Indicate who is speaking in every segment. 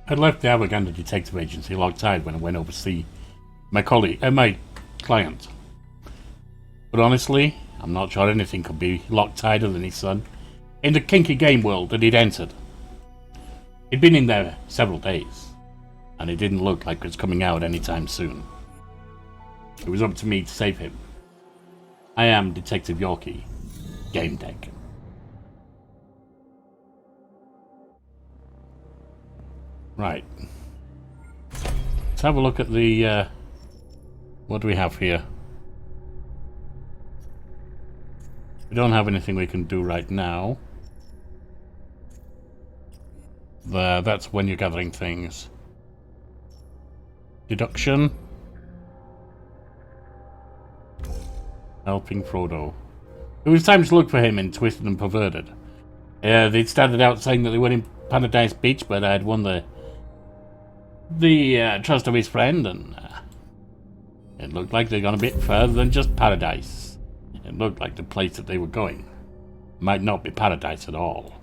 Speaker 1: I left the Gander detective agency log-tied when I went over to see my my client. But honestly, I'm not sure anything could be locked tighter than his son in the kinky game world that he'd entered. He'd been in there several days, and it didn't look like it was coming out anytime soon. It was up to me to save him. I am Detective Yorkie, Gamedec. Right. Let's have a look at the, what do we have here? We don't have anything we can do right now. That's when you're gathering things. Deduction. Helping Fredo. It was time to look for him in Twisted and Perverted. They'd started out saying that they were in Paradise Beach, but I'd won the trust of his friend, and it looked like they'd gone a bit further than just paradise. It looked like the place that they were going might not be paradise at all.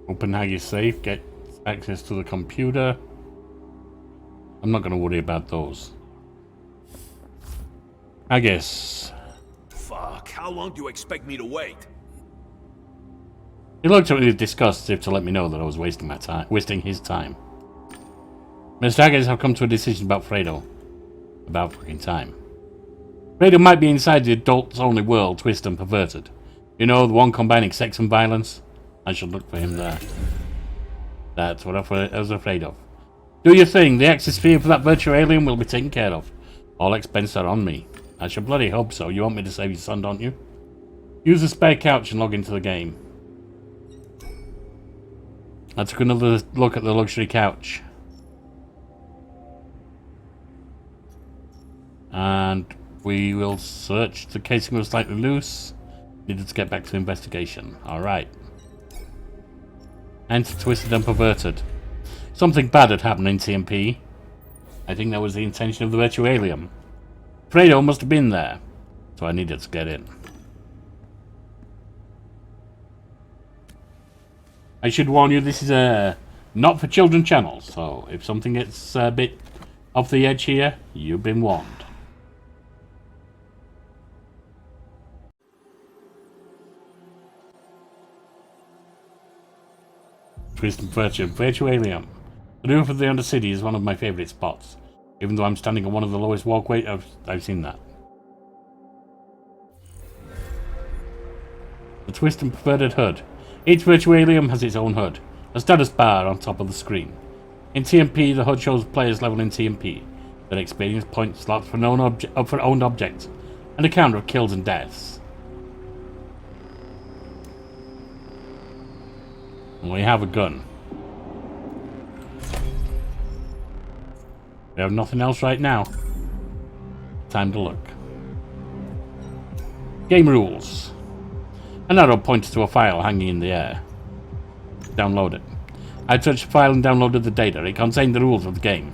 Speaker 1: Open Haggis safe, get access to the computer. I'm not going to worry about those. Haggis.
Speaker 2: Fuck, how long do you expect me to wait?
Speaker 1: He looked at me with disgust as if to let me know that I was wasting his time. Mr. Haggis, I've come to a decision about Fredo. About fucking time. Fredo might be inside the adults-only world, Twisted and Perverted. You know, the one combining sex and violence? I should look for him there. That's what I was afraid of. Do your thing. The access fee for that virtualium will be taken care of. All expenses are on me. I should bloody hope so. You want me to save your son, don't you? Use the spare couch and log into the game. I took another look at the luxury couch. And we will search. The casing was slightly loose. Needed to get back to investigation. Alright. Enter Twisted and Perverted. Something bad had happened in TMP. I think that was the intention of the virtualium. Fredo must have been there, so I needed to get in. I should warn you, this is a not for children channel, so if something gets a bit off the edge here, you've been warned. Twisted Perverted, virtualium. The roof of the Undercity is one of my favourite spots, even though I'm standing on one of the lowest walkways. I've seen that. The Twisted Perverted HUD. Each virtualium has its own HUD, a status bar on top of the screen. In TMP, the HUD shows players level in TMP, their experience point slots for owned objects, and a counter of kills and deaths. And we have a gun. We have nothing else right now. Time to look. Game rules. An arrow points to a file hanging in the air. Download it. I touched the file and downloaded the data. It contained the rules of the game.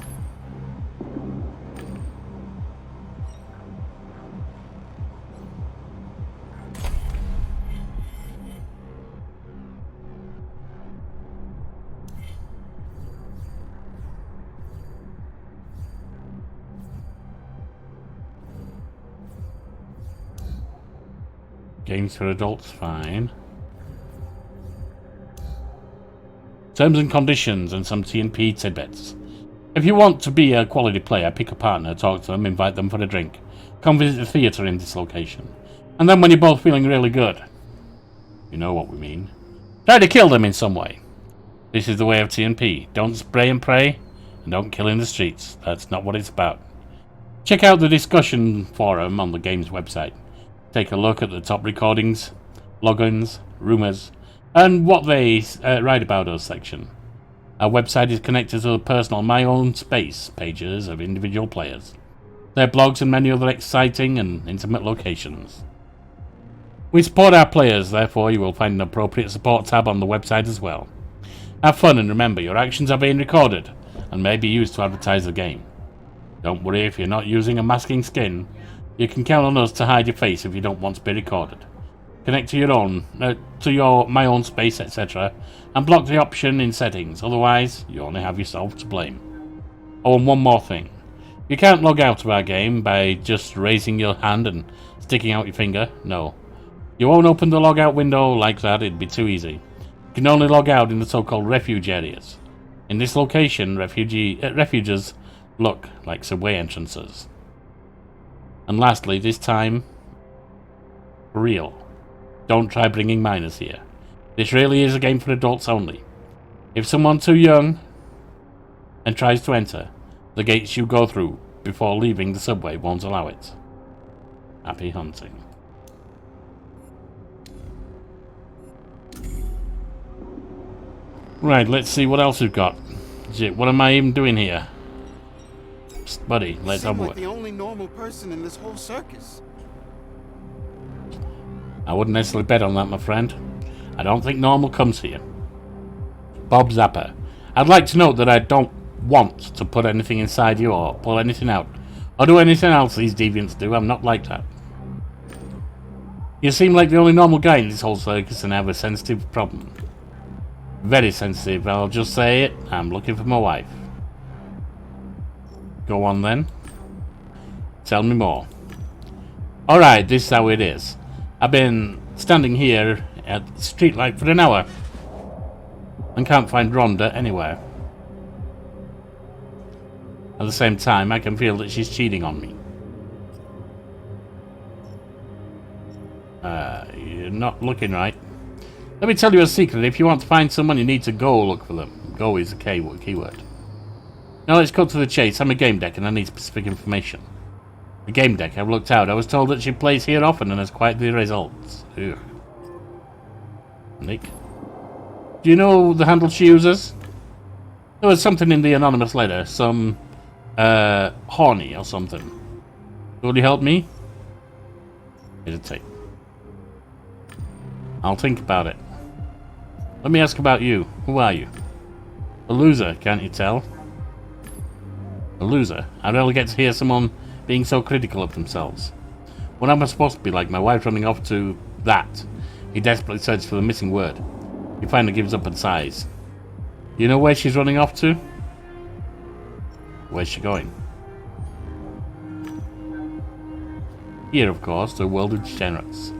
Speaker 1: Games for adults, fine. Terms and conditions and some TNP tidbits. If you want to be a quality player, pick a partner, talk to them, invite them for a drink. Come visit the theatre in this location. And then when you're both feeling really good, you know what we mean, try to kill them in some way. This is the way of TNP. Don't spray and pray, and don't kill in the streets. That's not what it's about. Check out the discussion forum on the game's website. Take a look at the top recordings, logins, rumours, and what they write about us section. Our website is connected to the personal My Own Space pages of individual players, their blogs and many other exciting and intimate locations. We support our players, therefore you will find an appropriate support tab on the website as well. Have fun and remember, your actions are being recorded and may be used to advertise the game. Don't worry if you're not using a masking skin. You can count on us to hide your face if you don't want to be recorded. Connect to my own space, etc. and block the option in settings, otherwise you only have yourself to blame. Oh, and one more thing. You can't log out of our game by just raising your hand and sticking out your finger, no. You won't open the logout window like that, it'd be too easy. You can only log out in the so-called refuge areas. In this location, refuges look like subway entrances. And lastly, this time, for real, don't try bringing minors here. This really is a game for adults only. If someone too young and tries to enter, the gates you go through before leaving the subway won't allow it. Happy hunting. Right, let's see what else we've got. Shit, what am I even doing here? Psst, buddy, let's have a look.
Speaker 3: The only normal person in this whole circus.
Speaker 1: I wouldn't necessarily bet on that, my friend. I don't think normal comes here. Bob Zapper. I'd like to note that I don't want to put anything inside you or pull anything out or do anything else these deviants do. I'm not like that. You seem like the only normal guy in this whole circus and have a sensitive problem. Very sensitive, I'll just say it. I'm looking for my wife. Go on then. Tell me more. Alright, this is how it is. I've been standing here at the streetlight for an hour and can't find Rhonda anywhere. At the same time, I can feel that she's cheating on me. You're not looking right. Let me tell you a secret. If you want to find someone, you need to go look for them. Go is a keyword. Now let's cut to the chase. I'm a Gamedec and I need specific information. A Gamedec, I've looked out. I was told that she plays here often and has quite the results. Ugh. Nick? Do you know the handle she uses? There was something in the anonymous letter. Some, horny or something. Will you help me? Hesitate. I'll think about it. Let me ask about you. Who are you? A loser, can't you tell? A loser? I rarely get to hear someone being so critical of themselves. What am I supposed to be like? My wife running off to that. He desperately searches for the missing word. He finally gives up and sighs. You know where she's running off to? Where's she going? Here, of course, the world of degenerates.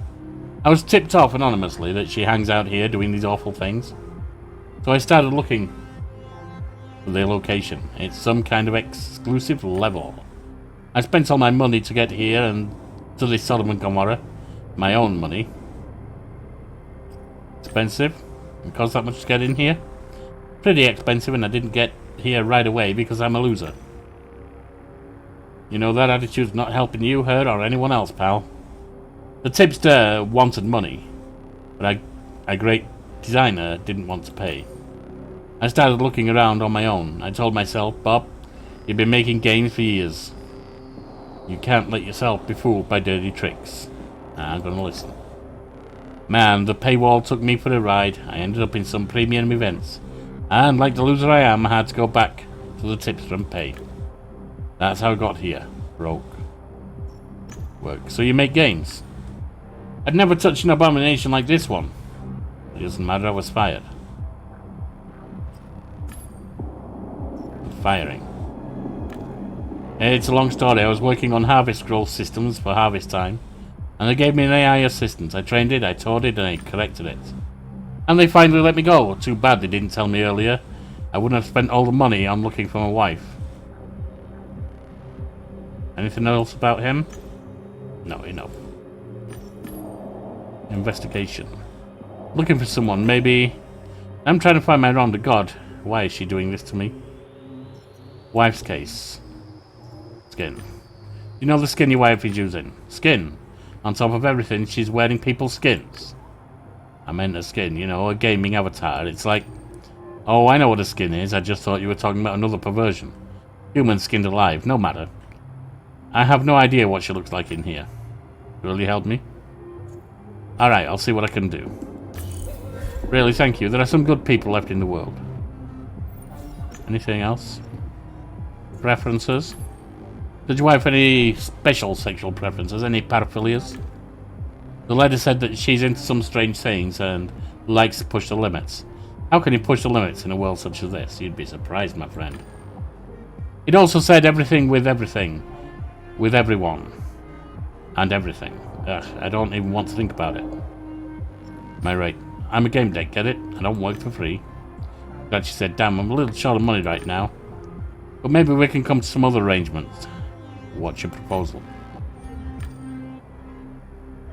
Speaker 1: I was tipped off anonymously that she hangs out here doing these awful things. So I started looking for their location. It's some kind of exclusive level. I spent all my money to get here and to this Sodom and Gomorrah. My own money. Expensive? It cost that much to get in here? Pretty expensive, and I didn't get here right away because I'm a loser. You know, that attitude's not helping you, her, or anyone else, pal. The tipster wanted money, but a great designer didn't want to pay. I started looking around on my own. I told myself, Bob, you've been making games for years. You can't let yourself be fooled by dirty tricks. I'm gonna listen. Man, the paywall took me for a ride. I ended up in some premium events. And like the loser I am, I had to go back to the tipster and pay. That's how I got here. Broke. Work. So you make games? I'd never touched an abomination like this one. It doesn't matter, I was fired. Firing. It's a long story. I was working on harvest growth systems for harvest time. And they gave me an AI assistant. I trained it, I taught it, and I corrected it. And they finally let me go. Too bad they didn't tell me earlier. I wouldn't have spent all the money on looking for my wife. Anything else about him? No, enough. Investigation. Looking for someone, maybe. I'm trying to find my Rhonda. God, why is she doing this to me? Wife's case. Skin. You know the skin your wife is using? Skin. On top of everything, she's wearing people's skins. I meant a skin, you know, a gaming avatar. It's like, oh, I know what a skin is. I just thought you were talking about another perversion. Human skinned alive, no matter. I have no idea what she looks like in here. Will you help me? Alright, I'll see what I can do. Really, thank you. There are some good people left in the world. Anything else? Preferences? Did you have any special sexual preferences? Any paraphilias? The lady said that she's into some strange things and likes to push the limits. How can you push the limits in a world such as this? You'd be surprised, my friend. It also said everything. With everyone. And everything. Ugh, I don't even want to think about it. Am I right? I'm a Gamedec, get it? I don't work for free. Glad she said, damn, I'm a little short of money right now. But maybe we can come to some other arrangements. What's your proposal?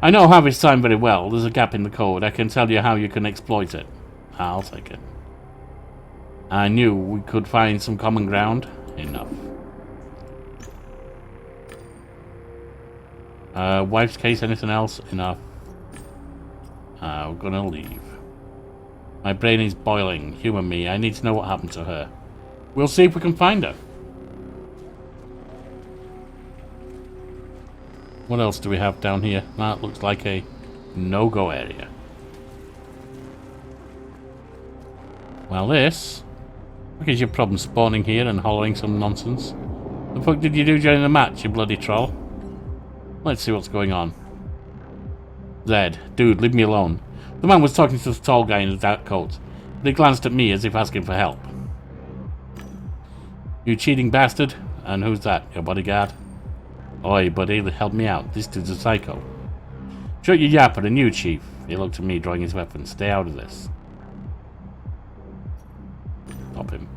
Speaker 1: I know Harvey's time very well. There's a gap in the code. I can tell you how you can exploit it. I'll take it. I knew we could find some common ground. Enough. Wife's case, anything else? Enough. We're gonna leave. My brain is boiling. Humor me. I need to know what happened to her. We'll see if we can find her. What else do we have down here? That looks like a no-go area. Well, this... What is your problem spawning here and hollering some nonsense? The fuck did you do during the match, you bloody troll? Let's see what's going on. Zed, dude, leave me alone. The man was talking to the tall guy in the dark coat, but he glanced at me as if asking for help. You cheating bastard? And who's that? Your bodyguard? Oi, buddy, help me out. This dude's a psycho. Shut your yapper and you, chief. He looked at me, drawing his weapon. Stay out of this. Stop him.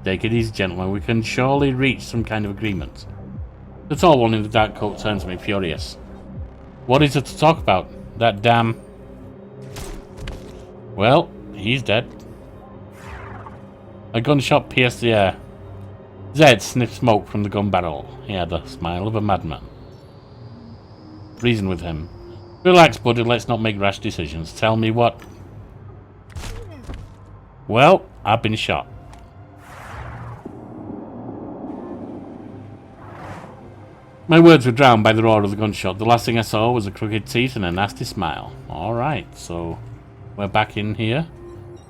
Speaker 1: Take it easy, gentlemen. We can surely reach some kind of agreement. The tall one in the dark coat turns to me, furious. What is it to talk about? That damn... Well, he's dead. A gunshot pierced the air. Zed sniffed smoke from the gun barrel. He had the smile of a madman. Reason with him. Relax, buddy, let's not make rash decisions. Tell me what... Well, I've been shot. My words were drowned by the roar of the gunshot. The last thing I saw was a crooked teeth and a nasty smile. Alright, so we're back in here.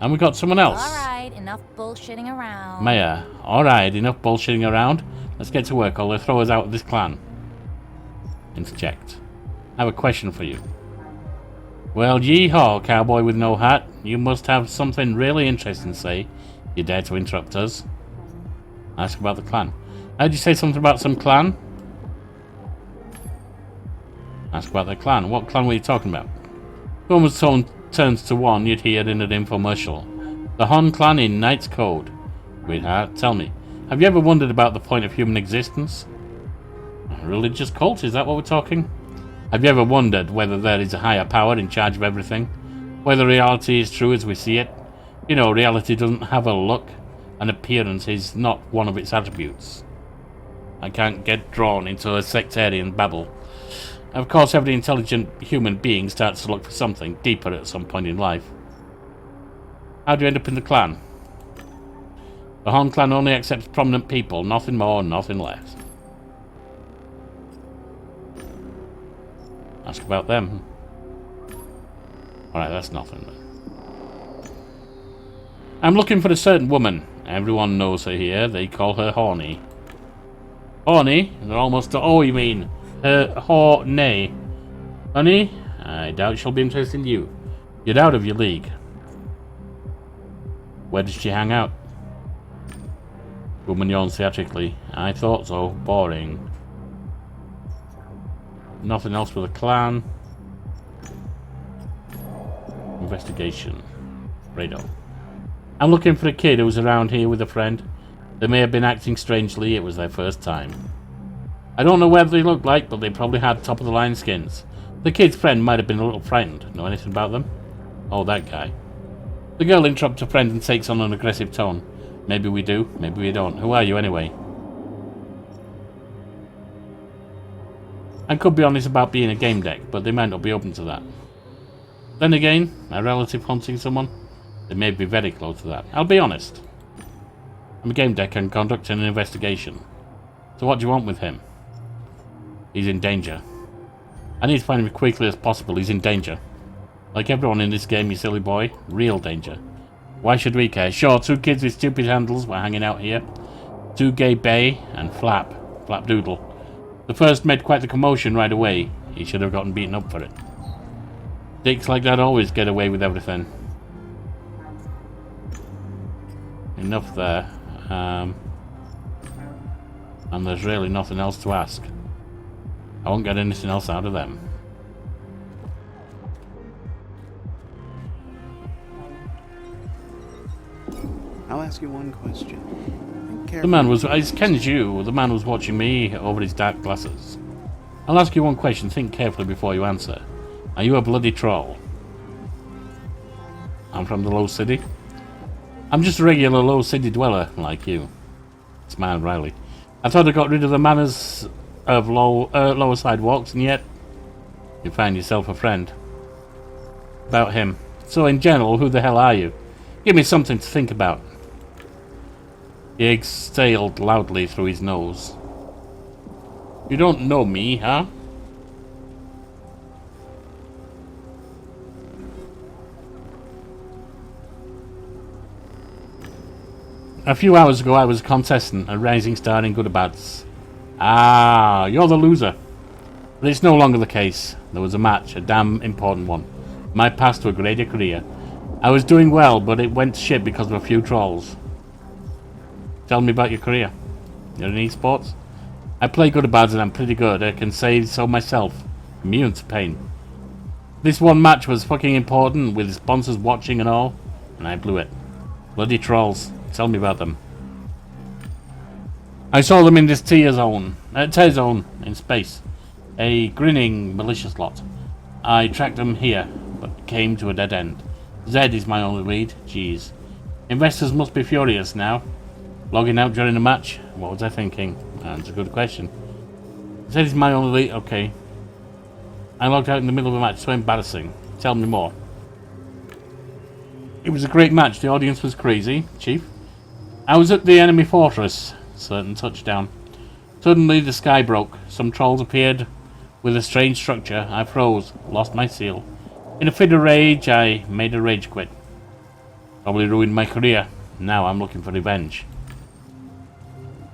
Speaker 1: And we got someone else.
Speaker 4: Alright, enough bullshitting around.
Speaker 1: Mayor, alright, enough bullshitting around. Let's get to work or they'll throw us out of this clan. Interject. I have a question for you. Well, yee-haw, cowboy with no hat. You must have something really interesting to say. You dare to interrupt us. Ask about the clan. How'd you say something about some clan? Ask about their clan. What clan were you talking about? Someone's tone turns to one you'd hear in an infomercial. The Han clan in Knight's Code. Sweetheart, tell me, have you ever wondered about the point of human existence? A religious cult, is that what we're talking? Have you ever wondered whether there is a higher power in charge of everything? Whether reality is true as we see it? You know, reality doesn't have a look. An appearance is not one of its attributes. I can't get drawn into a sectarian babble. Of course, every intelligent human being starts to look for something deeper at some point in life. How do you end up in the clan? The Han clan only accepts prominent people, nothing more, nothing less. Ask about them. Alright, that's nothing. I'm looking for a certain woman. Everyone knows her here. They call her Horny. Horny? They're almost... Oh, you mean... Horny. Honey? I doubt she'll be interested in you. You're out of your league. Where does she hang out? Woman yawns theatrically. I thought so. Boring. Nothing else with a clan. Investigation. Fredo. I'm looking for a kid who was around here with a friend. They may have been acting strangely. It was their first time. I don't know what they looked like, but they probably had top-of-the-line skins. The kid's friend might have been a little frightened. Know anything about them? Oh, that guy. The girl interrupts her friend and takes on an aggressive tone. Maybe we do, maybe we don't. Who are you, anyway? I could be honest about being a Gamedec, but they might not be open to that. Then again, a relative hunting someone? They may be very close to that. I'll be honest. I'm a Gamedec and conducting an investigation. So what do you want with him? He's in danger. I need to find him as quickly as possible. He's in danger. Like everyone in this game, you silly boy. Real danger. Why should we care? Sure, 2 kids with stupid handles were hanging out here. 2 gay bay and Flapdoodle. The first made quite the commotion right away. He should have gotten beaten up for it. Dicks like that always get away with everything. Enough there. And there's really nothing else to ask. I won't get anything else out of them.
Speaker 3: I'll ask you one question.
Speaker 1: The man was, as Ken as you, the man was watching me over his dark glasses. I'll ask you one question, think carefully before you answer. Are you a bloody troll? I'm from the Low City. I'm just a regular Low City dweller, like you. Smiled Riley. I thought I got rid of the manners of lower sidewalks, and yet you find yourself a friend. About him. So in general, who the hell are you? Give me something to think about. He exhaled loudly through his nose. You don't know me, huh? A few hours ago I was a contestant, a rising star in Goodabouts. Ah, you're the loser. But it's no longer the case. There was a match, a damn important one. My path to a greater career. I was doing well, but it went to shit because of a few trolls. Tell me about your career. You're in esports? I play Goodabouts and I'm pretty good. I can say so myself. Immune to pain. This one match was fucking important, with sponsors watching and all, and I blew it. Bloody trolls. Tell me about them. I saw them in this tear zone in space. A grinning, malicious lot. I tracked them here, but came to a dead end. Zed is my only lead. Jeez. Investors must be furious now. Logging out during a match? What was I thinking? That's a good question. Zed is my only lead. Okay. I logged out in the middle of a match. So embarrassing. Tell me more. It was a great match. The audience was crazy, Chief. I was at the enemy fortress. Certain touchdown. Suddenly the sky broke. Some trolls appeared with a strange structure. I froze. Lost my seal. In a fit of rage, I made a rage quit. Probably ruined my career. Now I'm looking for revenge.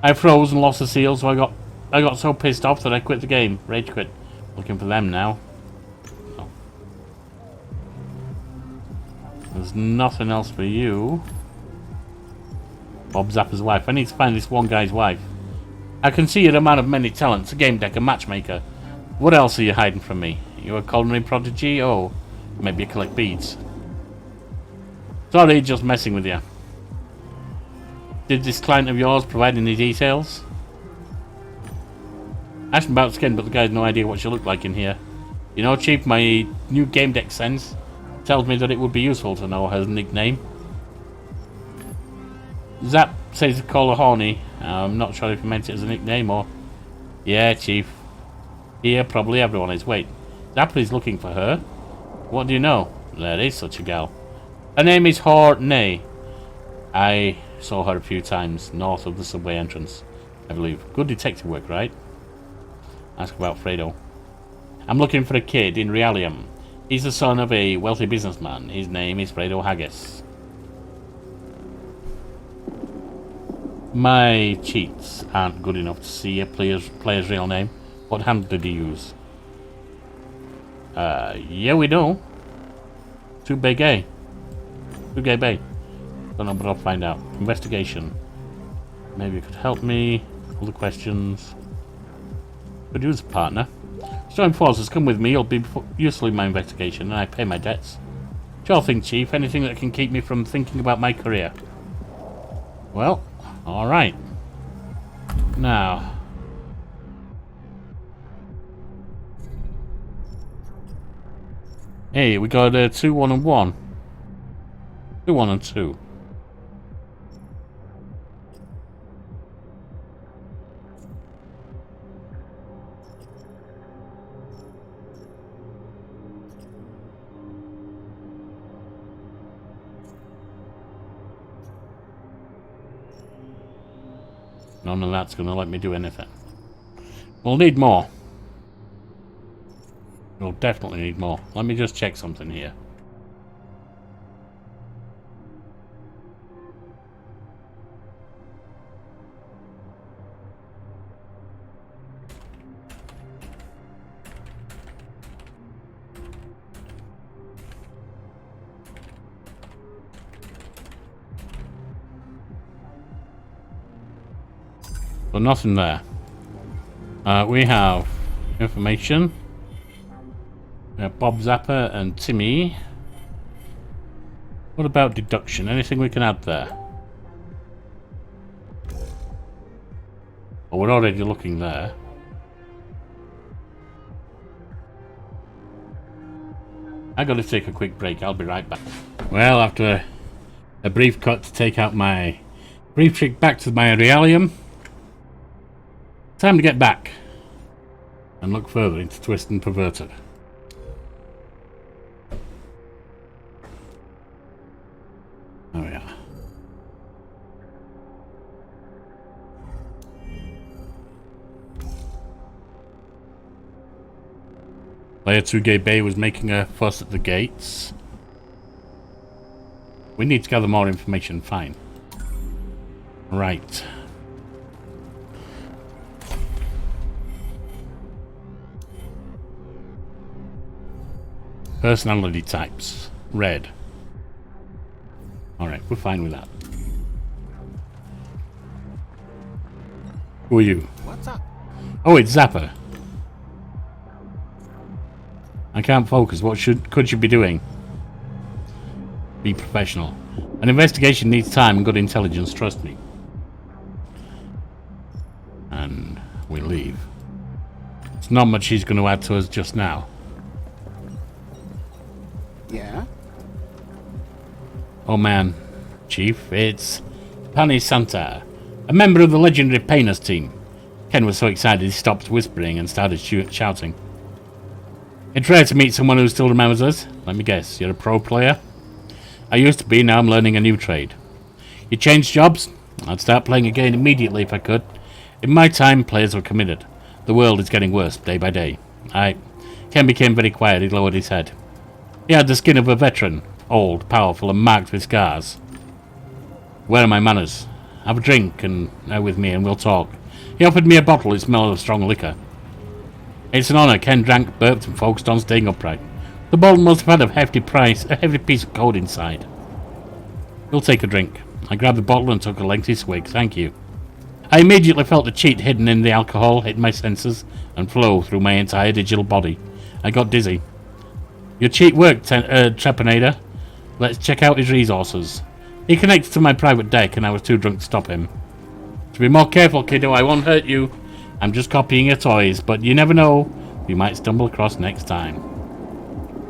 Speaker 1: I froze and lost the seal, so I got so pissed off that I quit the game. Rage quit. Looking for them now. Oh. There's nothing else for you. Bob Zappa's wife. I need to find this one guy's wife. I can see you're a man of many talents, a Gamedec, a matchmaker. What else are you hiding from me? You a culinary prodigy? Oh, maybe you collect beads. Sorry, just messing with you. Did this client of yours provide any details? Asked about skin, but the guy has no idea what she looked like in here. You know, Chief, my new Gamedec sense tells me that it would be useful to know her nickname. Zap says to call her horny. I'm not sure if he meant it as a nickname or... Yeah, Chief. Here, probably everyone is. Wait, Zap is looking for her? What do you know? There is such a gal. Her name is Horney. I saw her a few times north of the subway entrance, I believe. Good detective work, right? Ask about Fredo. I'm looking for a kid in Virtualium. He's the son of a wealthy businessman. His name is Fredo Haggis. My cheats aren't good enough to see a player's real name. What handle did he use? Yeah, we do. Too big A. Too gay bay. Don't know, but I'll find out. Investigation. Maybe you could help me. All the questions. Could use a partner. Storm forces, come with me. You'll be useful in my investigation, and I pay my debts. Sure thing, Chief. Anything that can keep me from thinking about my career. Well, alright. Now. Hey, we got 2, 1, and 1. 2, 1, and 2. None of that's going to let me do anything. We'll need more. We'll definitely need more. Let me just check something here. So nothing there. We have information. We have Bob Zapper and Timmy. What about deduction? Anything we can add there? Oh, we're already looking there. I gotta take a quick break. I'll be right back. Well, after a brief cut to take out my brief trip back to my virtualium, time to get back and look further into Twisted Perverted. There we are. Player 2 Gay Bay was making a fuss at the gates. We need to gather more information. Fine. Right. Personality types. Red. Alright, we're fine with that. Who are you?
Speaker 2: What's up?
Speaker 1: Oh, it's Zapper. I can't focus. What could you be doing? Be professional. An investigation needs time and good intelligence, trust me. And we leave. It's not much he's going to add to us just now.
Speaker 3: Yeah?
Speaker 1: Oh man, Chief, it's Pani Santa, a member of the legendary Painter's team. Ken was so excited he stopped whispering and started shouting. It's rare to meet someone who still remembers us. Let me guess, you're a pro player? I used to be, now I'm learning a new trade. You changed jobs? I'd start playing again immediately if I could. In my time, players were committed. The world is getting worse day by day. Ken became very quiet, he lowered his head. He had the skin of a veteran, old, powerful, and marked with scars. Where are my manners? Have a drink and with me and we'll talk. He offered me a bottle, it smelled of strong liquor. It's an honor. Ken drank, burped, and focused on staying upright. The bottle must have had a hefty piece of code inside. We'll take a drink. I grabbed the bottle and took a lengthy swig. Thank you. I immediately felt the cheat hidden in the alcohol hit my senses and flow through my entire digital body. I got dizzy. Your cheat worked, Trepanator. Let's check out his resources. He connected to my private deck and I was too drunk to stop him. To be more careful, kiddo, I won't hurt you. I'm just copying your toys, but you never know. We might stumble across next time.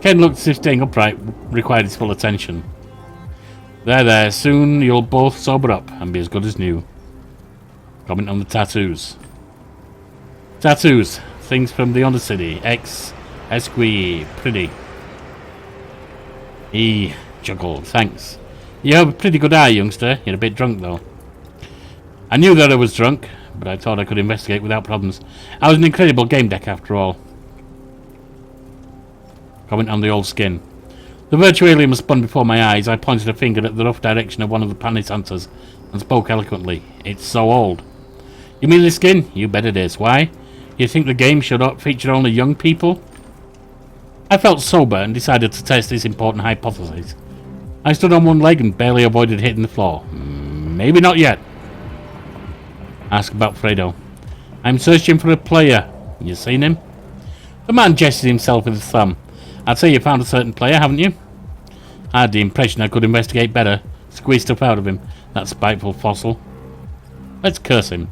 Speaker 1: Ken looked as if staying upright required his full attention. There. Soon you'll both sober up and be as good as new. Comment on the tattoos. Tattoos. Things from the Undercity. Esqui. Pretty. He chuckled. Thanks. You have a pretty good eye, youngster. You're a bit drunk, though. I knew that I was drunk, but I thought I could investigate without problems. I was an incredible Gamedec, after all. Comment on the old skin. The virtualium spun before my eyes. I pointed a finger at the rough direction of one of the Panis hunters and spoke eloquently. It's so old. You mean the skin? You bet it is. Why? You think the game should feature only young people? I felt sober and decided to test this important hypothesis. I stood on one leg and barely avoided hitting the floor. Maybe not yet. Ask about Fredo. I'm searching for a player. You seen him? The man gestured himself with his thumb. I'd say you found a certain player, haven't you? I had the impression I could investigate better. Squeeze stuff out of him. That spiteful fossil. Let's curse him.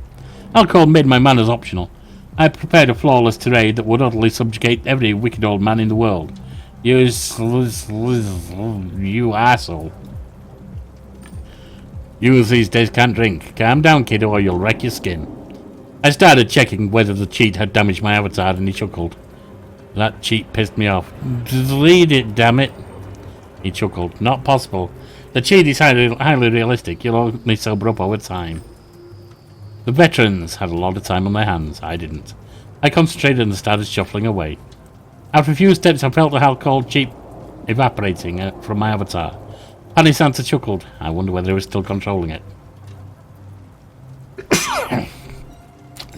Speaker 1: Alcohol made my manners optional. I prepared a flawless tirade that would utterly subjugate every wicked old man in the world. You asshole. You these days can't drink. Calm down, kid, or you'll wreck your skin. I started checking whether the cheat had damaged my avatar, and he chuckled. That cheat pissed me off. Delete it, damn it. He chuckled. Not possible. The cheat is highly realistic. You'll only sober up over time. The veterans had a lot of time on their hands. I didn't. I concentrated and started shuffling away. After a few steps, I felt the alcohol cheat evaporating from my avatar. Honey Santa chuckled. I wonder whether he was still controlling it.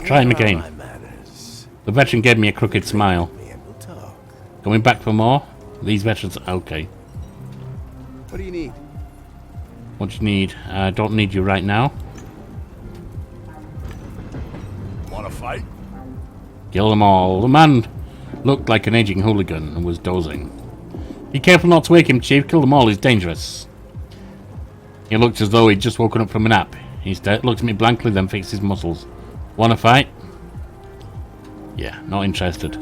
Speaker 1: Try him again. The veteran gave me a crooked smile. Coming back for more? These veterans... Okay.
Speaker 3: What do you need?
Speaker 1: What do you need? I don't need you right now.
Speaker 2: fight?
Speaker 1: Kill them all. The man looked like an aging hooligan and was dozing. Be careful not to wake him, Chief. Kill them all. He's dangerous. He looked as though he'd just woken up from a nap. He looked at me blankly, then fixed his muscles. Want to fight? Yeah, not interested.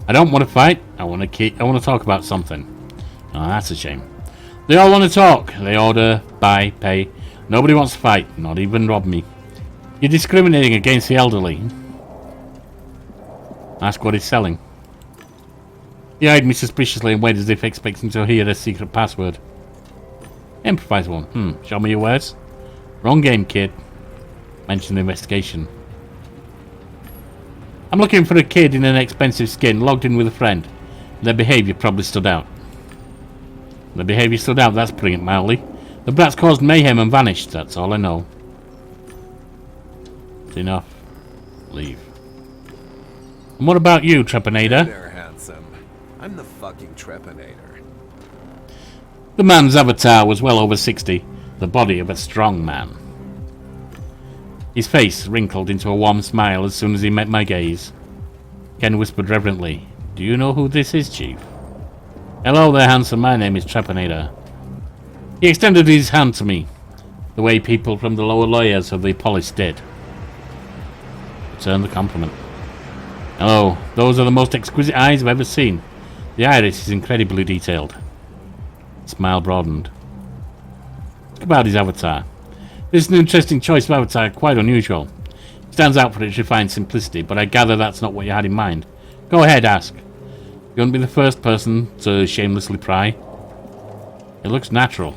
Speaker 1: I don't want to fight. I want to talk about something. Oh, that's a shame. They all want to talk. They order, buy, pay. Nobody wants to fight, not even rob me. You're discriminating against the elderly. Ask what he's selling. He eyed me suspiciously and waited as if expecting to hear a secret password. Improvise one. Show me your words. Wrong game, kid. Mention the investigation. I'm looking for a kid in an expensive skin, logged in with a friend. Their behaviour probably stood out. Their behaviour stood out, that's putting it mildly. The brats caused mayhem and vanished, that's all I know. It's enough. Leave. And what about you, Trepanator?
Speaker 5: There, handsome. I'm the fucking Trepanator.
Speaker 1: The man's avatar was well over 60, the body of a strong man. His face wrinkled into a warm smile as soon as he met my gaze. Ken whispered reverently, "Do you know who this is, Chief?" "Hello there, handsome. My name is Trepanator." He extended his hand to me, the way people from the lower layers of the polis did. Returned the compliment. "Hello. Those are the most exquisite eyes I've ever seen. The iris is incredibly detailed." The smile broadened. Think about his avatar. This is an interesting choice of avatar, quite unusual. It stands out for its refined simplicity, but I gather that's not what you had in mind. Go ahead, ask. You won't be the first person to shamelessly pry. It looks natural.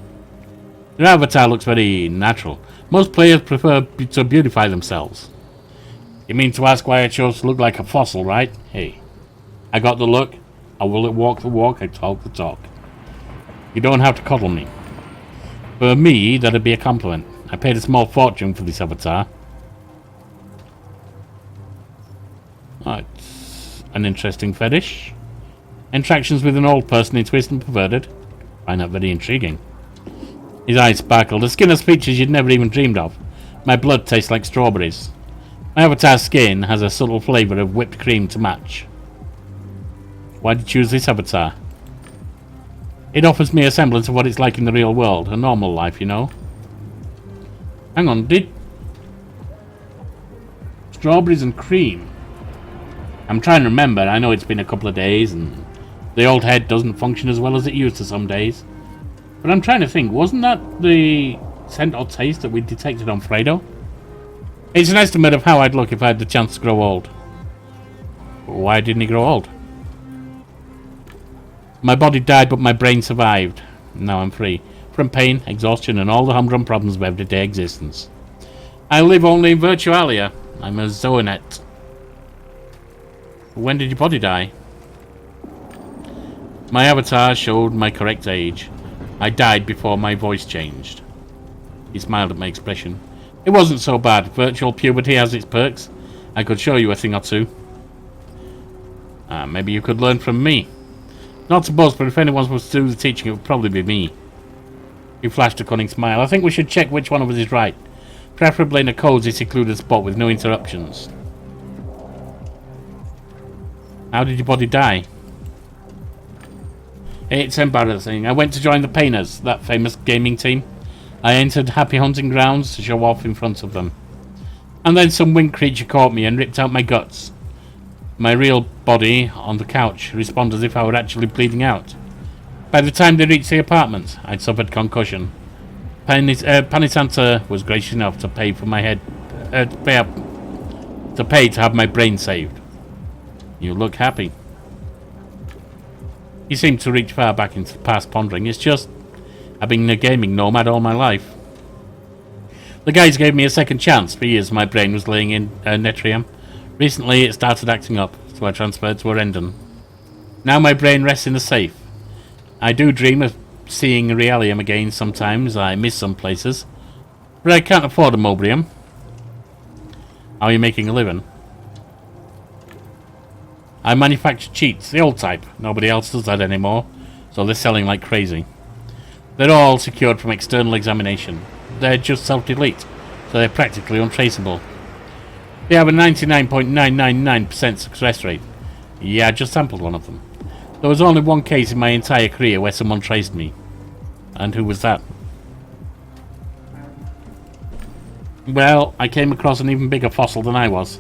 Speaker 1: Your avatar looks very natural. Most players prefer to beautify themselves. You mean to ask why I chose to look like a fossil, right? Hey, I got the look. I will walk the walk. I talk the talk. You don't have to coddle me. For me, that'd be a compliment. I paid a small fortune for this avatar. Oh, it's an interesting fetish. Interactions with an old person in Twisted Perverted. Find that very intriguing. His eyes sparkled. The skin has features you'd never even dreamed of. My blood tastes like strawberries. My avatar's skin has a subtle flavour of whipped cream to match. Why did you choose this avatar? It offers me a semblance of what it's like in the real world. A normal life, you know. Hang on, did... Strawberries and cream. I'm trying to remember. I know it's been a couple of days and the old head doesn't function as well as it used to some days. But I'm trying to think, wasn't that the scent or taste that we detected on Fredo? It's an estimate of how I'd look if I had the chance to grow old. Why didn't he grow old? My body died, but my brain survived. Now I'm free. From pain, exhaustion, and all the humdrum problems of everyday existence. I live only in virtualia. I'm a zoonet. When did your body die? My avatar showed my correct age. I died before my voice changed. He smiled at my expression. It wasn't so bad. Virtual puberty has its perks. I could show you a thing or two. Maybe you could learn from me. Not to boast, but if anyone was to do the teaching, it would probably be me. He flashed a cunning smile. I think we should check which one of us is right. Preferably in a cozy, secluded spot with no interruptions. How did your body die? It's embarrassing. I went to join the Painters, that famous gaming team. I entered Happy Hunting Grounds to show off in front of them. And then some winged creature caught me and ripped out my guts. My real body on the couch responded as if I were actually bleeding out. By the time they reached the apartment, I'd suffered concussion. Panisanta was gracious enough to pay for my head, to pay to have my brain saved. You look happy. He seemed to reach far back into the past, pondering. It's just, I've been a gaming nomad all my life. The guys gave me a second chance. For years my brain was laying in Netrium. Recently it started acting up, so I transferred to Arendon. Now my brain rests in a safe. I do dream of seeing Realium again sometimes. I miss some places. But I can't afford a Mobrium. How are you making a living? I manufacture cheats, the old type. Nobody else does that anymore, so they're selling like crazy. They're all secured from external examination. They're just self-delete, so they're practically untraceable. They have a 99.999% success rate. Yeah, I just sampled one of them. There was only one case in my entire career where someone traced me. And who was that? Well, I came across an even bigger fossil than I was.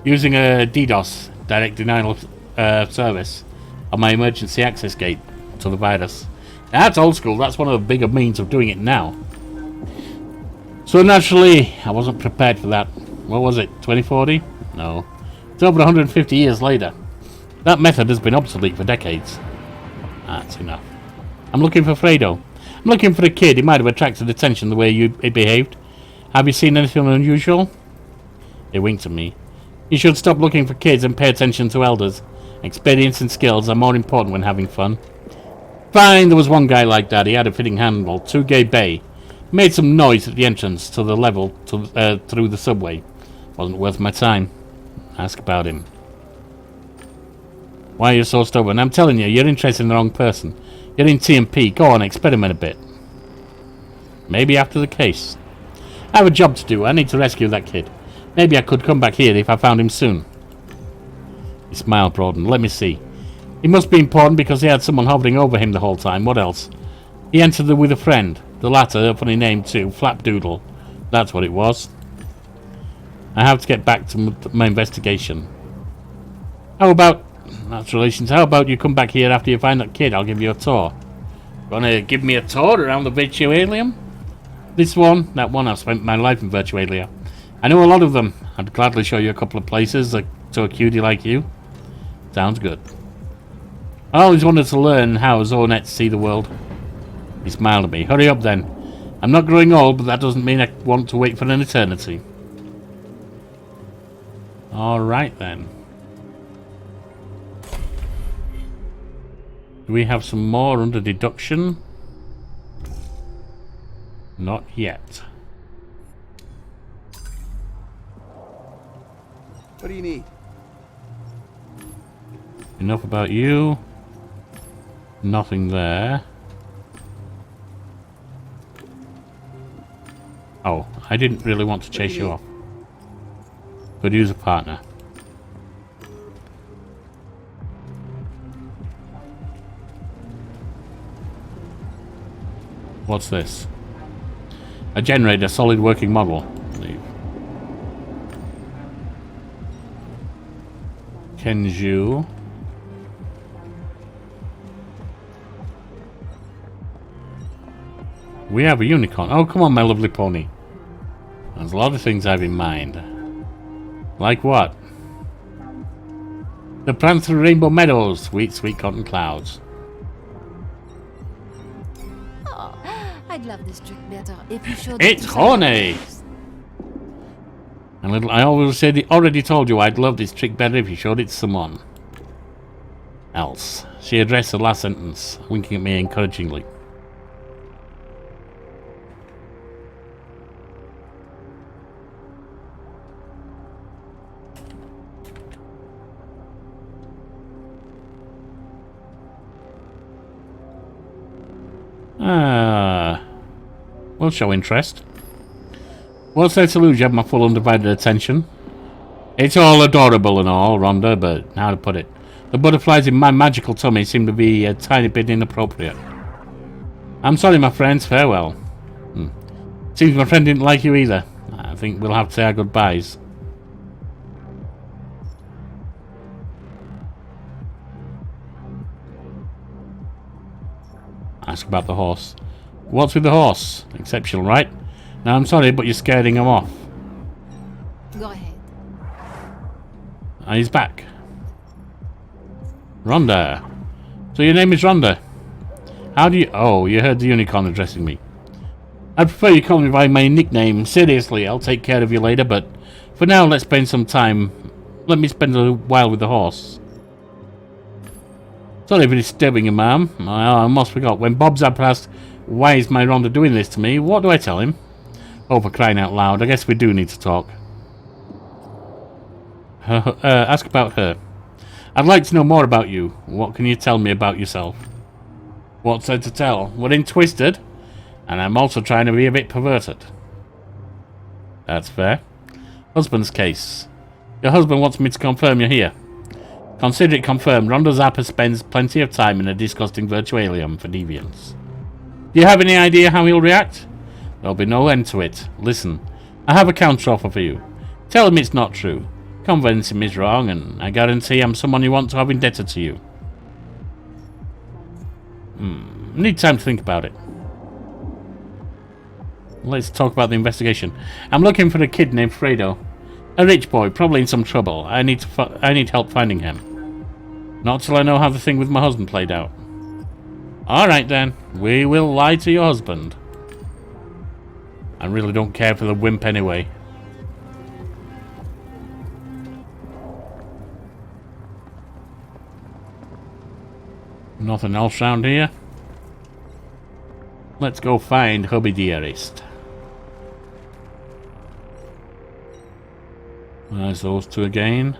Speaker 1: Using a DDoS, direct denial service, on my emergency access gate to the virus. That's old school. That's one of the bigger means of doing it now. So naturally, I wasn't prepared for that. What was it, 2040? No. It's over 150 years later. That method has been obsolete for decades. That's enough. I'm looking for Fredo. I'm looking for a kid. He might have attracted attention the way he behaved. Have you seen anything unusual? He winked at me. You should stop looking for kids and pay attention to elders. Experience and skills are more important when having fun. Fine, there was one guy like that. He had a fitting handle. 2 gay bay. Made some noise at the entrance to the level through the subway. Wasn't worth my time. Ask about him. Why are you so stubborn? I'm telling you, you're interested in the wrong person. You're in TMP. Go on, experiment a bit. Maybe after the case. I have a job to do. I need to rescue that kid. Maybe I could come back here if I found him soon. He smiled, broadened. Let me see. He must be important because he had someone hovering over him the whole time. What else? He entered with a friend. The latter, a funny name too. Flapdoodle. That's what it was. I have to get back to my investigation. How about... That's relations. How about you come back here after you find that kid? I'll give you a tour. Gonna give me a tour around the virtualium? This one, that one, I've spent my life in virtualia. I know a lot of them. I'd gladly show you a couple of places to a cutie like you. Sounds good. I always wanted to learn how Zornets see the world. He smiled at me. Hurry up then. I'm not growing old, but that doesn't mean I want to wait for an eternity. Alright then. Do we have some more under deduction? Not yet.
Speaker 3: What do you need?
Speaker 1: Enough about you. Nothing there. Oh, I didn't really want to chase you off. Could use a partner. What's this? A generator, solid working model. Leave. Kenju. We have a unicorn. Oh, come on, my lovely pony. There's a lot of things I have in mind. Like what? The prance through rainbow meadows. Sweet, sweet cotton clouds.
Speaker 4: Oh, I'd love this trick better if you showed
Speaker 1: It's horny! I always said, already told you I'd love this trick better if you showed it to someone else. She addressed the last sentence, winking at me encouragingly. Will show interest. What's there to lose? You have my full undivided attention. It's all adorable and all, Rhonda, but how to put it? The butterflies in my magical tummy seem to be a tiny bit inappropriate. I'm sorry, my friends. Farewell. Seems my friend didn't like you either. I think we'll have to say our goodbyes. Ask about the horse. What's with the horse? Exceptional, right? Now, I'm sorry, but you're scaring him off.
Speaker 4: Go ahead.
Speaker 1: And he's back. Rhonda. So your name is Rhonda. How do you... Oh, you heard the unicorn addressing me. I'd prefer you call me by my nickname. Seriously, I'll take care of you later, but for now, let's spend some time. Let me spend a while with the horse. Sorry for disturbing you, ma'am. I almost forgot. When Bob Zap asked, why is my Rhonda doing this to me, what do I tell him? Oh, for crying out loud. I guess we do need to talk. Ask about her. I'd like to know more about you. What can you tell me about yourself? What's there to tell? We're in Twisted, and I'm also trying to be a bit perverted. That's fair. Husband's case. Your husband wants me to confirm you're here. Consider it confirmed. Rhonda Zappa spends plenty of time in a disgusting virtualium for deviants. Do you have any idea how he'll react? There'll be no end to it. Listen, I have a counteroffer for you. Tell him it's not true. Convince him he's wrong, and I guarantee I'm someone you want to have indebted to you. Need time to think about it. Let's talk about the investigation. I'm looking for a kid named Fredo. A rich boy, probably in some trouble. I need help finding him. Not till I know how the thing with my husband played out. Alright then, we will lie to your husband. I really don't care for the wimp anyway. Nothing else round here. Let's go find Hubby Dearest. There's those two again.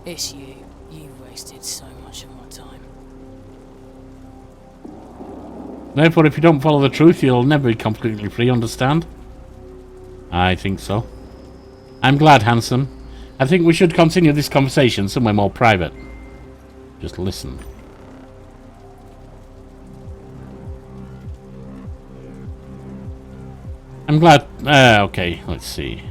Speaker 6: It's you. You wasted so much of my time.
Speaker 1: Therefore, if you don't follow the truth, you'll never be completely free, understand? I think so. I'm glad, handsome. I think we should continue this conversation somewhere more private. Just listen. I'm glad... okay, let's see.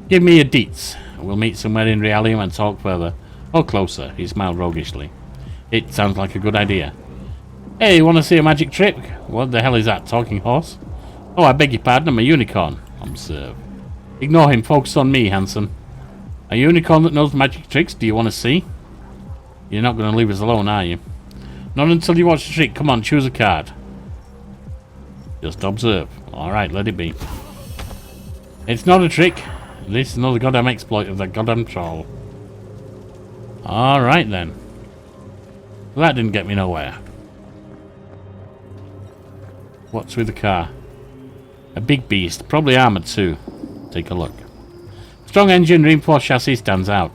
Speaker 1: Give me your deets. We'll meet somewhere in Realium and talk further. Or closer, he smiled roguishly. It sounds like a good idea. Hey, want to see a magic trick? What the hell is that, talking horse? Oh, I beg your pardon, I'm a unicorn. Observe. Ignore him, focus on me, Hanson. A unicorn that knows magic tricks, do you want to see? You're not going to leave us alone, are you? Not until you watch the trick. Come on, choose a card. Just observe. Alright, let it be. It's not a trick. This is another goddamn exploit of that goddamn troll. Alright then. Well, that didn't get me nowhere. What's with the car? A big beast, probably armoured too. Take a look. Strong engine, reinforced chassis stands out.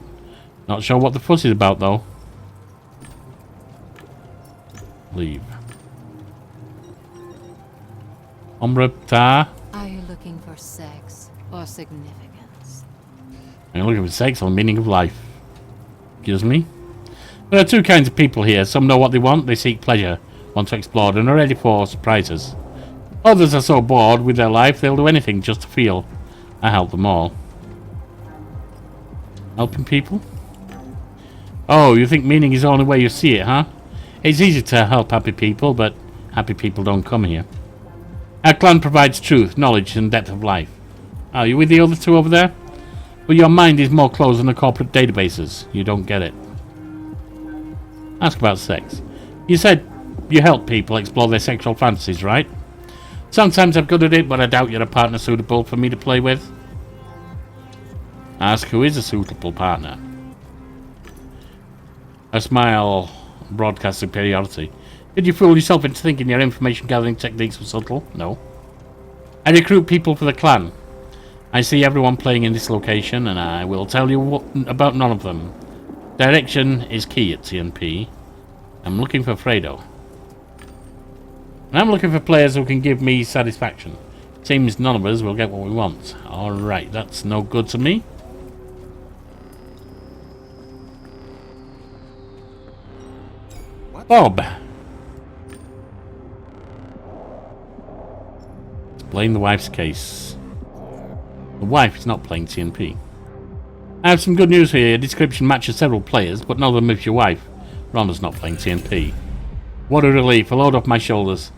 Speaker 1: Not sure what the fuss is about though. Leave. Tar.
Speaker 4: Are you looking for sex or significance?
Speaker 1: I'm looking for sex or the meaning of life. Excuse me? There are two kinds of people here. Some know what they want, they seek pleasure, want to explore, and are ready for surprises. Others are so bored with their life they'll do anything just to feel. I help them all. Helping people? Oh, you think meaning is the only way you see it, huh? It's easy to help happy people, but happy people don't come here. Our clan provides truth, knowledge, and depth of life. Are you with the other two over there? But your mind is more closed than the corporate databases. You don't get it. Ask about sex. You said you help people explore their sexual fantasies, right? Sometimes I'm good at it, but I doubt you're a partner suitable for me to play with. Ask who is a suitable partner. A smile broadcasts superiority. Did you fool yourself into thinking your information gathering techniques were subtle? No. I recruit people for the clan. I see everyone playing in this location, and I will tell you about none of them. Direction is key at TNP. I'm looking for Fredo. And I'm looking for players who can give me satisfaction. Seems none of us will get what we want. Alright, that's no good to me. Bob. Explain the wife's case. The wife is not playing TNP. I have some good news for you. Your description matches several players, but none of them is your wife. Rhonda's not playing TNP. What a relief. A load off my shoulders.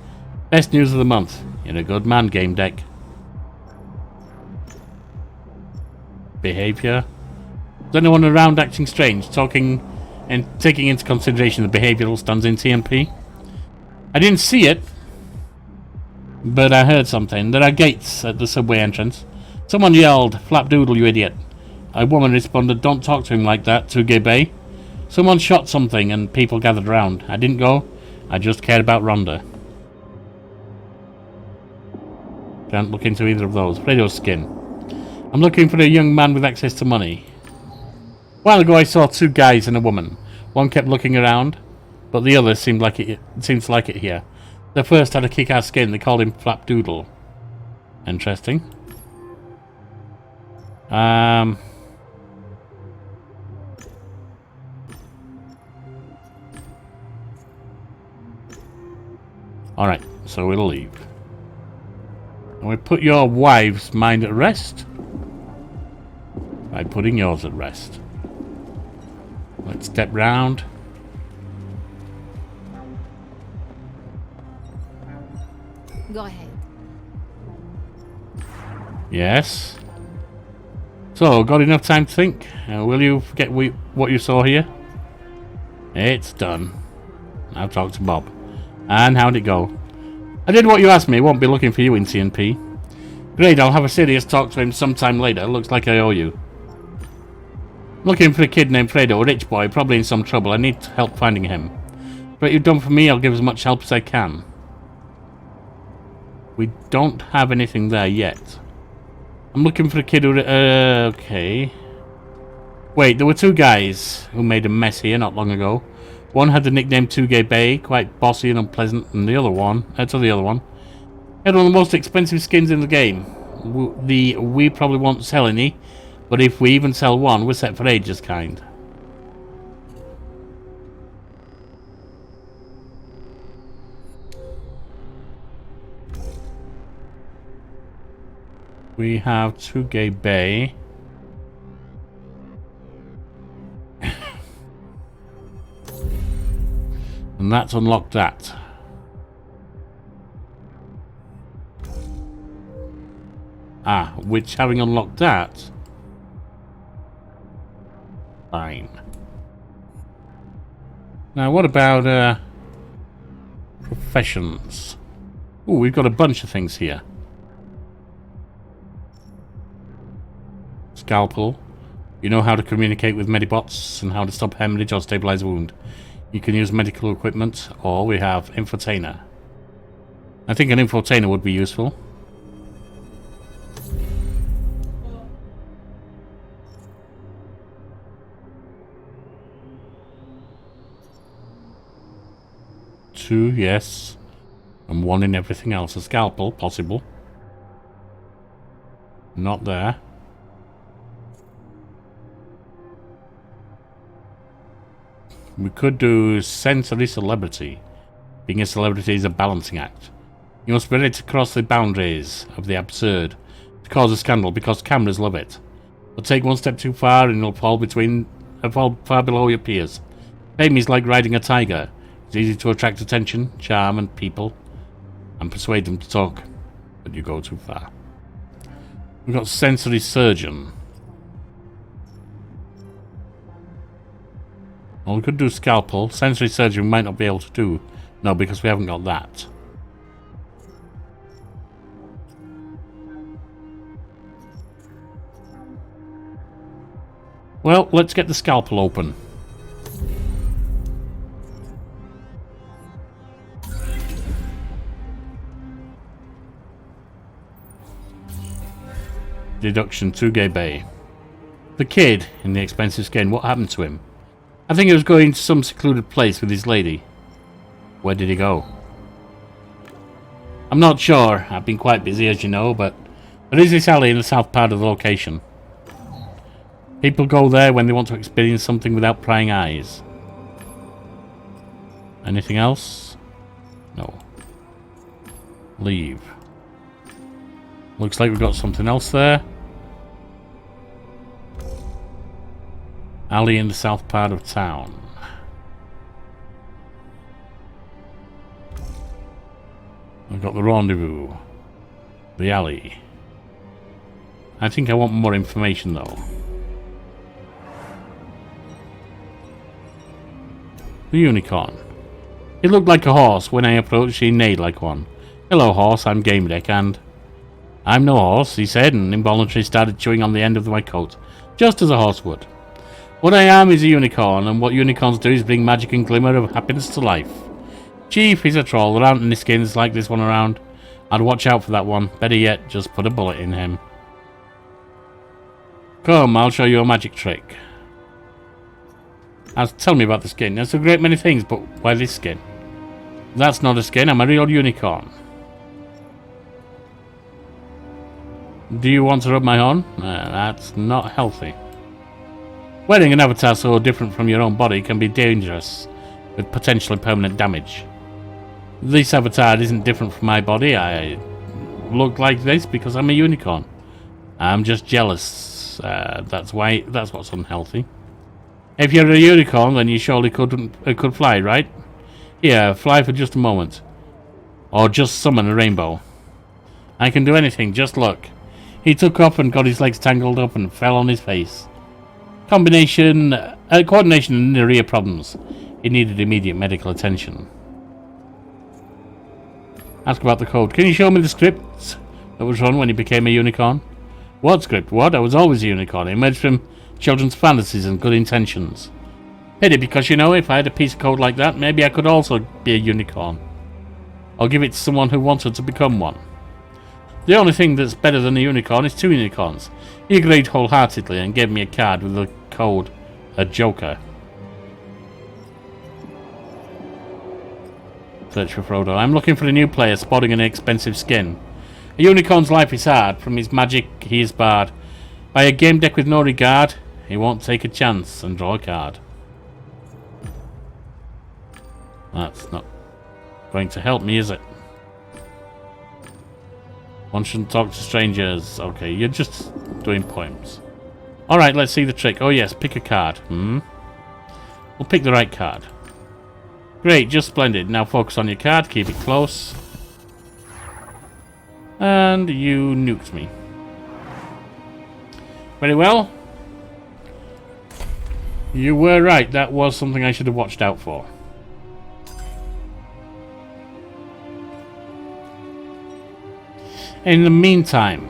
Speaker 1: Best news of the month. You're a good man, Gamedec. Behaviour. Is anyone around acting strange, talking and taking into consideration the behavioural stands in TNP? I didn't see it, but I heard something. There are gates at the subway entrance. Someone yelled, "Flapdoodle, you idiot." A woman responded, "Don't talk to him like that," to Gabe. Someone shot something and people gathered around. I didn't go. I just cared about Rhonda. Can't look into either of those. Fredo's skin. I'm looking for a young man with access to money. A while ago I saw two guys and a woman. One kept looking around, but the other seems like it here. The first had a kick-ass skin. They called him Flapdoodle. Interesting. Alright, so we'll leave. And we put your wife's mind at rest by putting yours at rest. Let's step round.
Speaker 4: Go ahead.
Speaker 1: Yes. So, got enough time to think? Will you forget what you saw here? It's done. Now talk to Bob. And how'd it go? I did what you asked me. Won't be looking for you in TNP. Great, I'll have a serious talk to him sometime later. Looks like I owe you. Looking for a kid named Fredo, a rich boy, probably in some trouble. I need help finding him. For what you've done for me, I'll give as much help as I can. We don't have anything there yet. I'm looking for a kid who... okay. Wait, there were two guys who made a mess here not long ago. One had the nickname 2Gay Bay, quite bossy and unpleasant, and the other one... he had one of the most expensive skins in the game. We probably won't sell any, but if we even sell one, we're set for ages kind. We have 2Gay Bay. And that's unlocked that. Ah, which having unlocked that... fine. Now what about professions? Oh, we've got a bunch of things here. Scalpel. You know how to communicate with medibots and how to stop hemorrhage or stabilize a wound. You can use medical equipment, or we have infotainer. I think an infotainer would be useful. Two, yes. And one in everything else. A scalpel, possible. Not there. We could do sensory celebrity. Being a celebrity is a balancing act. You must be ready to cross the boundaries of the absurd to cause a scandal because cameras love it. But take one step too far and you'll fall far below your peers. Fame is like riding a tiger. It's easy to attract attention, charm and people and persuade them to talk. But you go too far. We've got sensory surgeon. Well, we could do scalpel. Sensory surgery we might not be able to do. No, because we haven't got that. Well, let's get the scalpel open. Deduction 2Gay Bay. The kid in the expensive skin, what happened to him? I think he was going to some secluded place with his lady. Where did he go? I'm not sure. I've been quite busy, as you know, but there is this alley in the south part of the location. People go there when they want to experience something without prying eyes. Anything else? No. Leave. Looks like we've got something else there. Alley in the south part of town. I've got the rendezvous. The alley. I think I want more information though. The unicorn. It looked like a horse. When I approached, he neighed like one. Hello horse, I'm Gamedec and... I'm no horse, he said, and involuntarily started chewing on the end of my coat. Just as a horse would. What I am is a unicorn, and what unicorns do is bring magic and glimmer of happiness to life. Chief, he's a troll. There aren't any skins like this one around. I'd watch out for that one. Better yet, just put a bullet in him. Come, I'll show you a magic trick. Tell me about the skin. There's a great many things, but why this skin? That's not a skin, I'm a real unicorn. Do you want to rub my horn? That's not healthy. Wearing an avatar so different from your own body can be dangerous, with potentially permanent damage. This avatar isn't different from my body. I look like this because I'm a unicorn. I'm just jealous. That's what's unhealthy. If you're a unicorn, then you surely could fly, right? Here, fly for just a moment. Or just summon a rainbow. I can do anything, just look. He took off and got his legs tangled up and fell on his face. Coordination and inner ear problems. He needed immediate medical attention. Ask about the code. Can you show me the script that was run when he became a unicorn? What script? What? I was always a unicorn. It emerged from children's fantasies and good intentions. Pity, because you know, if I had a piece of code like that, maybe I could also be a unicorn. I'll give it to someone who wanted to become one. The only thing that's better than a unicorn is 2 unicorns. He agreed wholeheartedly and gave me a card with the code, a joker. Search for Fredo. I'm looking for a new player sporting an expensive skin. A unicorn's life is hard. From his magic, he is barred. By a game deck with no regard, he won't take a chance and draw a card. That's not going to help me, is it? One shouldn't talk to strangers. Okay, you're just doing poems. Alright, let's see the trick. Oh yes, pick a card. We'll pick the right card. Great, just splendid. Now focus on your card, keep it close. And you nuked me. Very well. You were right, that was something I should have watched out for. In the meantime,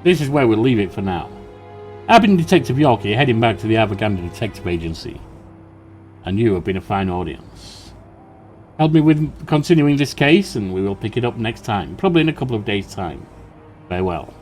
Speaker 1: this is where we'll leave it for now. I've been Detective Yorkie, heading back to the Gander Detective Agency. And you have been a fine audience. Help me with continuing this case, and we will pick it up next time. Probably in a couple of days' time. Farewell.